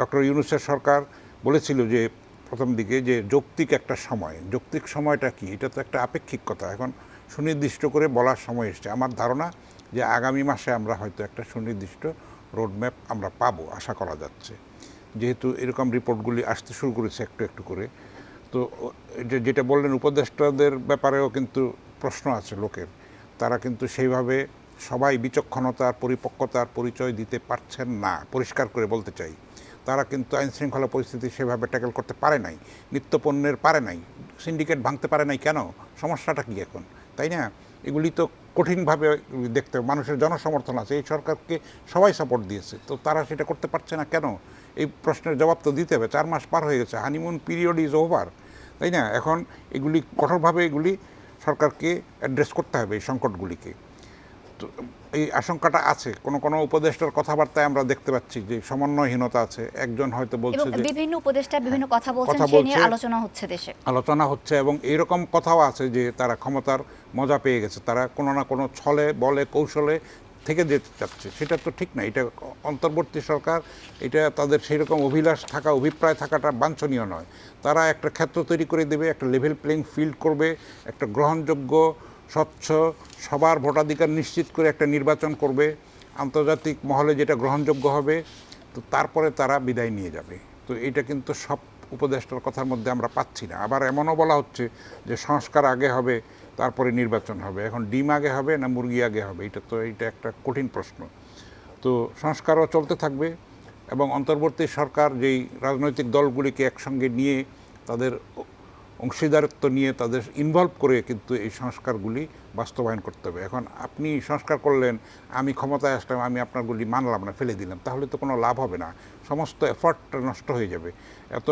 Doctor ইউনূসের সরকার বলেছিল যে প্রথম দিকে যে যৌক্তিক একটা সময়, যৌক্তিক সময়টা কি, এটা তো একটা আপেক্ষিক কথা। এখন সুনির্দিষ্ট করে বলার সময় এসছে। আমার ধারণা যে আগামী মাসে আমরা হয়তো একটা সুনির্দিষ্ট রোডম্যাপ আমরা পাবো, আশা করা যাচ্ছে, যেহেতু এরকম রিপোর্টগুলি আসতে শুরু করেছে একটু একটু করে। তো যেটা বললেন উপদেষ্টাদের ব্যাপারেও কিন্তু প্রশ্ন আছে লোকের, তারা কিন্তু সেইভাবে সবাই বিচক্ষণতার পরিপক্কতার পরিচয় দিতে পারছেন না। পরিষ্কার করে বলতে চাই, তারা কিন্তু আইনশৃঙ্খলা পরিস্থিতি সেভাবে ট্যাকেল করতে পারে নাই, নিত্যপণ্যের পারে নাই, সিন্ডিকেট ভাঙতে পারে নাই। কেন? সমস্যাটা কি এখন, তাই না? এগুলি তো কঠিনভাবে দেখতে হবে। মানুষের জনসমর্থন আছে, এই সরকারকে সবাই সাপোর্ট দিয়েছে, তো তারা সেটা করতে পারছে না কেন? এই প্রশ্নের জবাব তো দিতে হবে। 4 মাস পার হয়ে গেছে, হানিমুন পিরিয়ড ইজ ওভার, তাই না? এখন এগুলি কঠোরভাবে এগুলি সরকারকে অ্যাড্রেস করতে হবে, এই সংকটগুলিকে। তো এই আশঙ্কাটা আছে। কোনো কোনো উপদেষ্টার কথাবার্তায় আমরা দেখতে পাচ্ছি যে সমন্বয়হীনতা আছে। একজন হয়তো বলছে যে বিভিন্ন উপদেষ্টা বিভিন্ন কথা বলছেন, সে নিয়ে আলোচনা হচ্ছে দেশে, আলোচনা হচ্ছে, এবং এইরকম কথাও আছে যে তারা ক্ষমতার মজা পেয়ে গেছে, তারা কোনো না কোনো ছলে বলে কৌশলে থেকে যেতে চাচ্ছে। সেটা তো ঠিক না। এটা অন্তর্বর্তী সরকার, এটা তাদের সেই রকম অভিলাষ থাকা, অভিপ্রায় থাকাটা বাঞ্ছনীয় নয়। তারা একটা ক্ষেত্র তৈরি করে দেবে, একটা লেভেল প্লেইং ফিল্ড করবে, একটা গ্রহণযোগ্য স্বচ্ছ সবার ভোটাধিকার নিশ্চিত করে একটা নির্বাচন করবে, আন্তর্জাতিক মহলে যেটা গ্রহণযোগ্য হবে, তো তারপরে তারা বিদায় নিয়ে যাবে। তো এটা কিন্তু সব উপদেষ্টার কথার মধ্যে আমরা পাচ্ছি না। আবার এমনও বলা হচ্ছে যে সংস্কার আগে হবে তারপরে নির্বাচন হবে। এখন ডিম আগে হবে না মুরগি আগে হবে, এটা একটা কঠিন প্রশ্ন। তো সংস্কারও চলতে থাকবে, এবং অন্তর্বর্তী সরকার যেই রাজনৈতিক দলগুলিকে একসঙ্গে নিয়ে তাদের অংশীদারত্ব নিয়ে তাদের ইনভলভ করে কিন্তু এই সংস্কারগুলি বাস্তবায়ন করতে হবে। এখন আপনি সংস্কার করলেন, আমি ক্ষমতায় আসলাম, আমি আপনারগুলি মানলাম না, ফেলে দিলাম, তাহলে তো কোনো লাভ হবে না। সমস্ত এফর্টটা নষ্ট হয়ে যাবে। এত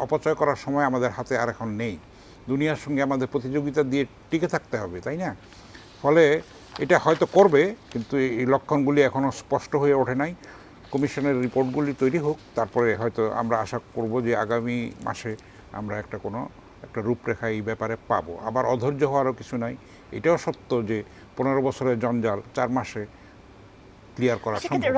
অপচয় করার সময় আমাদের হাতে আর এখন নেই। দুনিয়ার সঙ্গে আমাদের প্রতিযোগিতা দিয়ে টিকে থাকতে হবে, তাই না? ফলে এটা হয়তো করবে, কিন্তু এই লক্ষণগুলি এখনও স্পষ্ট হয়ে ওঠে নাই। কমিশনের রিপোর্টগুলি তৈরি হোক, তারপরে হয়তো আমরা আশা করব যে আগামী মাসে আমরা একটা রূপরেখা এই ব্যাপারে পাবো। আবার অধৈর্য হওয়ারও কিছু নাই। এটাও সত্য যে 15 বছরের জঞ্জাল 4 মাসে ক্লিয়ার করা সম্ভব।